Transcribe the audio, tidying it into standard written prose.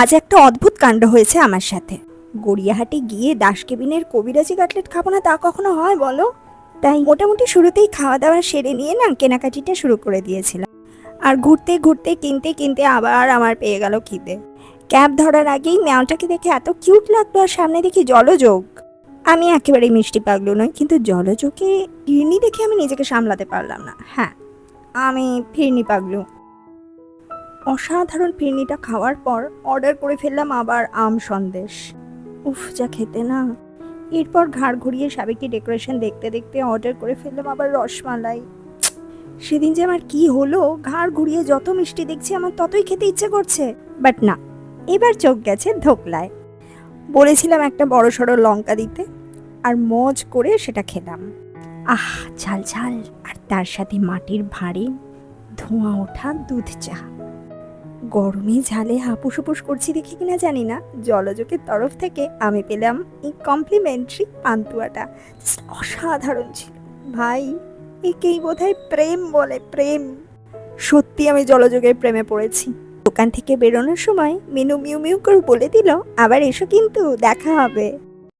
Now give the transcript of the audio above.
আজ একটা অদ্ভুত কাণ্ড হয়েছে আমার সাথে। গড়িয়াহাটে গিয়ে দাস কেবিনের কবিরাজি কাটলেট খাবো না তা কখনো হয় বলো? তাই মোটামুটি শুরুতেই খাওয়া দাওয়া সেরে নিয়ে না কেনাকাটিটা শুরু করে দিয়েছিলাম। আর ঘুরতে ঘুরতে কিনতে কিনতে আবার আমার পেয়ে গেল খিদে। ক্যাব ধরার আগেই মেয়াটাকে দেখে এত কিউট লাগলো, আর সামনে দেখি জলযোগ। আমি একেবারেই মিষ্টি পাগলু নই, কিন্তু জলযোগে ফিরনি দেখে আমি নিজেকে সামলাতে পারলাম না। হ্যাঁ, আমি ফিরনি পাগলু। অসাধারণ ফিরনিটা খাওয়ার পর অর্ডার করে ফেললাম আবার আম সন্দেশ। উফ, যা খেতে না! এরপর ঘাড় ঘুরিয়ে সাবেকি ডেকোরেশন দেখতে দেখতে অর্ডার করে ফেললাম আবার রসমালাই। সেদিন যে আমার কি হলো, ঘাড় ঘুরিয়ে যত মিষ্টি দেখছি আমার ততই খেতে ইচ্ছে করছে। বাট না, এবার চোখ গেছে ধোকলায়। বলেছিলাম একটা বড় সড়ো লঙ্কা দিতে, আর মজ করে সেটা খেলাম। আহ, ঝাল ঝাল, আর তার সাথে মাটির ভাঁড়ে ধোঁয়া ওঠা দুধ চা। গরমে ঝালে হাপুস করছি দেখে কিনা জানি না, জলযোগের তরফ থেকে আমি পেলাম এই কমপ্লিমেন্টারি পান্তুয়াটা। অসাধারণ ছিল ভাই। একেই বোধহয় প্রেম বলে, প্রেম। সত্যি আমি জলযোগের প্রেমে পড়েছি। দোকান থেকে বেরোনোর সময় মেনু মিউ মিউ করে বলে দিল, আবার এসো কিন্তু, দেখা হবে।